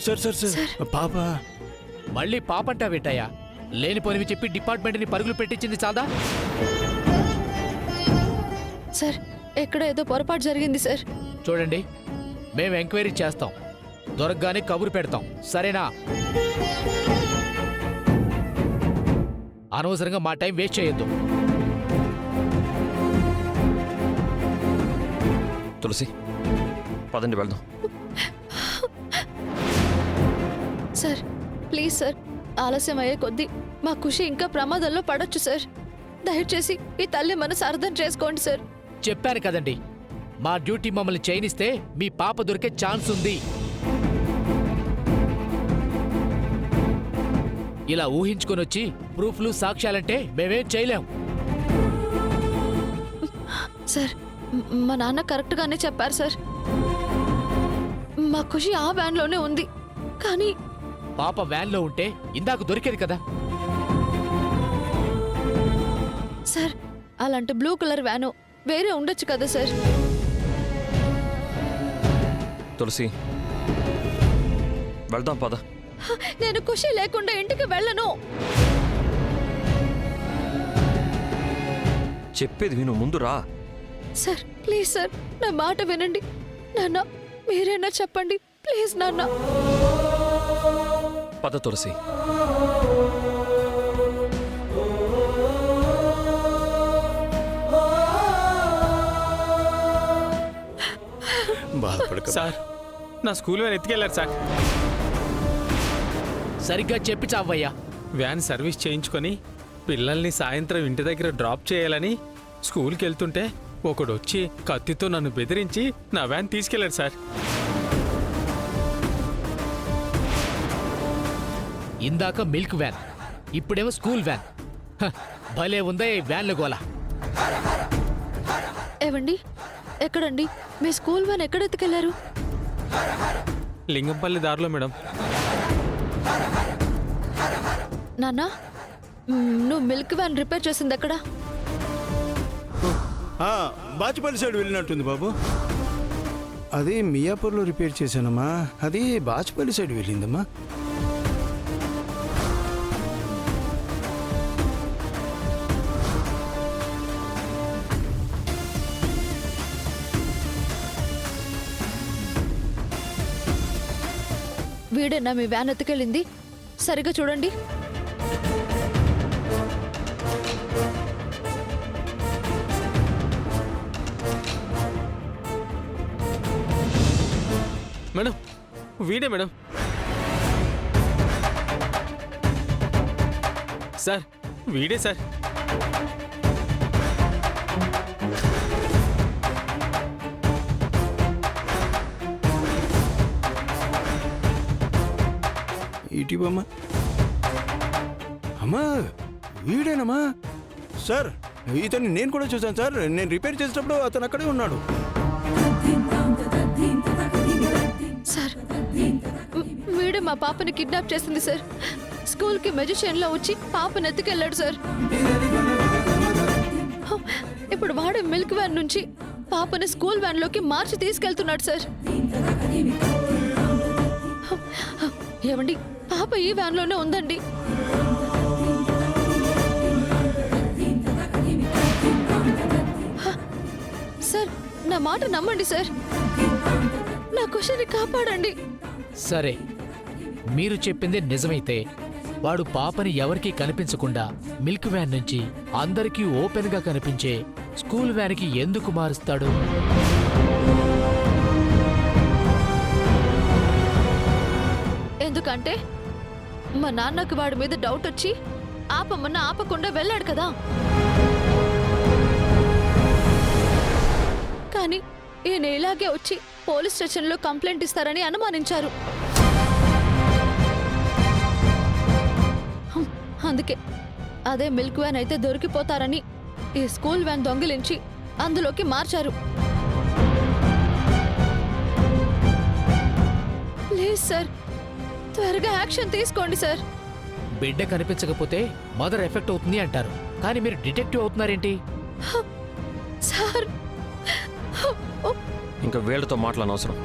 Sir sir sir పాప. మళ్ళీ పాపంటా వేటయ్యా? లేనిపోనివి చెప్పి డిపార్ట్మెంట్ని పరుగులు పెట్టించింది చాదా? సార్ ఎక్కడ ఏదో పొరపాటు జరిగింది సార్. చూడండి, మేము ఎంక్వైరీ చేస్తాం, దొరకగానే కబురు పెడతాం, సరేనా? అనవసరంగా మా టైం వేస్ట్ చేయొద్దు. తులసి, పదండి వెళ్దాం. సార్ ప్లీజ్ సార్, ఆలస్యం అయ్యే కొద్దీ మా ఖుషి ఇంకా ప్రమాదంలో పడొచ్చు సార్. దయచేసి ఈ తల్లి మనసు అర్థం చేసుకోండి సార్. చెప్పాను కదండి, మా డ్యూటీ మమ్మల్ని చేయనిస్తే మీ పాప దొరికే ఛాన్స్ ఉంది. ఇలా ఊహించుకొని వచ్చి ప్రూఫ్లు సాక్ష్యాలంటే మేమేం చేయలేం. సార్ మా నాన్న కరెక్ట్గానే చెప్పారు సార్. మా ఖుషి ఆ వ్యాన్లోనే ఉంది. కానీ పాప వ్యాన్లో ఉంటే ఇందాక దొరికేది కదా. సార్ అలాంటి బ్లూ కలర్ వ్యాను వేరే ఉండొచ్చు కదా సార్. తులసి, వెళ్దాం పద. నేను ఖుషి లేకుండా ఇంటికి వెళ్ళను. చెప్పేది విను, ముందు రా. సార్ ప్లీజ్ సార్, నా మాట వినండి. నాన్న మీరైనా చెప్పండి ప్లీజ్ నాన్న. పద తులసి. బాధపడక సార్, నా స్కూల్ వ్యాన్ ఎత్తుకెళ్లారు సార్. సరిగ్గా చెప్పి చావయ్యా. వ్యాన్ సర్వీస్ చేయించుకొని పిల్లల్ని సాయంత్రం ఇంటి దగ్గర డ్రాప్ చేయాలని స్కూల్కి వెళ్తుంటే ఒకడు వచ్చి కత్తితో నన్ను బెదిరించి నా వ్యాన్ తీసుకెళ్లారు సార్. ఇందాక మిల్క్ వ్యాన్, ఇప్పుడేమో స్కూల్ వ్యాన్. హ, భలే ఉందా ఈ వ్యాన్ల గోల. ఏవండి ఎక్కడండి? మీ స్కూల్ వ్యాన్ ఎక్కడ ఎత్తుకెళ్లారు? లింగంపల్లి దారిలో మేడం. నాన్న నువ్వు మిల్క్ వ్యాన్ రిపేర్ చేసింది ఎక్కడ? బాచుపల్లి సైడ్ వెళ్ళినట్టుంది బాబు. అది మియాపూర్లో రిపేర్ చేశానమ్మా. అది బాచుపల్లి సైడ్ వెళ్ళిందమ్మా. వీడేనా మీ వ్యాన్ ఎత్తుకెళ్ళింది? సరిగా చూడండి. మేడం వీడే మేడం. సార్ వీడే సార్. ఇటీవమ్మా అమ్మా, వీడేనమ్మా సార్. ఇతన్ని నేను కూడా చూశాను సార్. నేను రిపేర్ చేసేటప్పుడు అతను అక్కడే ఉన్నాడు. సార్ వీడే మా పాపని కిడ్నాప్ చేసింది సార్. స్కూల్కి మెజిషియన్లో వచ్చి పాపను ఎత్తుకెళ్ళాడు సార్. ఇప్పుడు వాడే మిల్క్ వ్యాన్ నుంచి పాపని స్కూల్ వ్యాన్లోకి మార్చి తీసుకెళ్తున్నాడు సార్. ఏమండి, పాప ఈ వ్యాన్లోనే ఉందండి. సార్ నా మాట నమ్మండి సార్. నా ఖుషిని కాపాడండి. సరే, మీరు చెప్పింది నిజమైతే వాడు పాపని ఎవరికీ కనిపించకుండా మిల్క్ వ్యాన్ నుంచి అందరికీ ఓపెన్గా కనిపించే స్కూల్ వ్యాన్కి ఎందుకు మారుస్తాడు? ఎందుకంటే మా నాన్నకు వాడి మీద డౌట్ వచ్చి ఆపమన్నా ఆపకుండా వెళ్ళాడు కదా. కానీ ఈయన ఇలాగే వచ్చి పోలీస్ స్టేషన్లో కంప్లైంట్ ఇస్తారని అనుమానించారు. అందుకే అదే మిల్క్ వ్యాన్ అయితే దొరికిపోతారని ఈ స్కూల్ వ్యాన్ దొంగిలించి అందులోకి మార్చారు. ప్లీజ్ సార్, త్వరగా యాక్షన్ తీసుకోండి సార్. బిడ్డ కనిపించకపోతే మదర్ ఎఫెక్ట్ అవుతుంది అంటారు, కానీ మీరు డిటెక్టివ్ అవుతున్నారేంటి? సార్ ఇంకా వీళ్ళతో మాట్లాడనవసరం.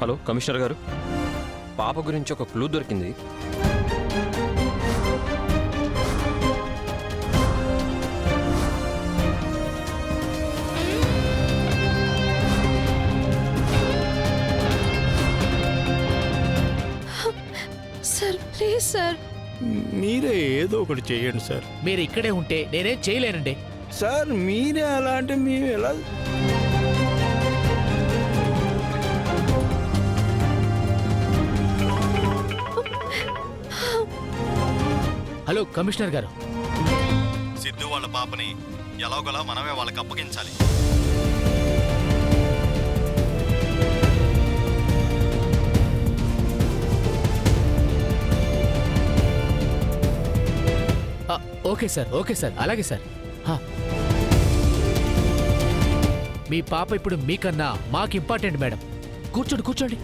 హలో కమిషనర్ గారు, పాప గురించి ఒక క్లూ దొరికింది. Sir please sir. మీరే ఏదో ఒకటి చేయండి సార్. మీరు ఇక్కడే ఉంటే నేనేం చేయలేనండి. సార్ మీరే అలా అంటే మేము ఎలా? హలో కమిషనర్ గారు, సిద్ధు వాళ్ళ పాపని ఎలాగోలా మనమే వాళ్ళకి అప్పగించాలి. ఓకే సార్, ఓకే సార్, అలాగే సార్. మీ పాప ఇప్పుడు మీకన్నా మాకు ఇంపార్టెంట్ మేడం. కూర్చోండి కూర్చోండి.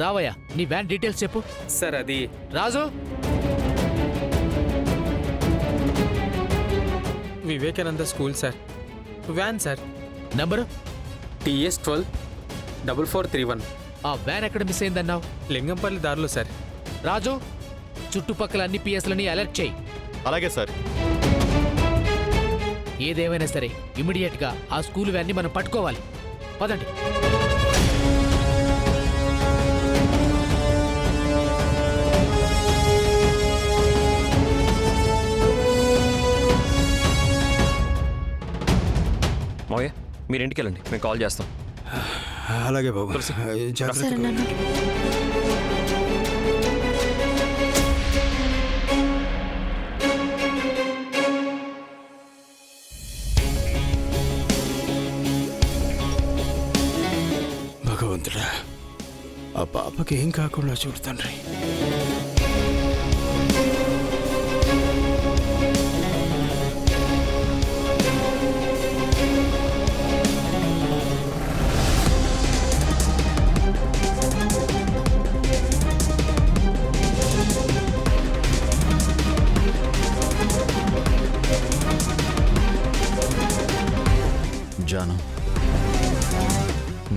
రావయ్య, నీ వ్యాన్ డీటెయిల్స్ చెప్పు. సార్ అది Raju, Vivekananda school sir. Van sir. Number. TS 12-4431. ఆ వ్యాన్ ఎక్కడ మిస్ అయిందన్నావు? లింగంపల్లి దారిలో సార్. రాజు, చుట్టుపక్కల అన్ని పిఎస్లని అలర్ట్ చేయి. అలాగే సార్. ఏదేమైనా సరే ఇమీడియట్ గా ఆ స్కూల్ వ్యాన్ని మనం పట్టుకోవాలి. పదండి. మావయ్య మీరు ఇంటికి వెళ్ళండి, మేము కాల్ చేస్తాం. అలాగే బాబు. సరే జాగ్రత్త. నాన్న. భగవంతుడా, ఆ పాపకి ఏం కాకుండా చూడు తండ్రి. జాను,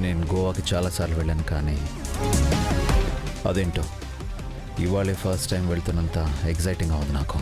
నేను గోవాకి చాలాసార్లు వెళ్ళాను, కానీ అదేంటో ఇవాళే ఫస్ట్ టైం వెళ్తున్నంత ఎగ్జైటింగ్గా ఉంది నాకు.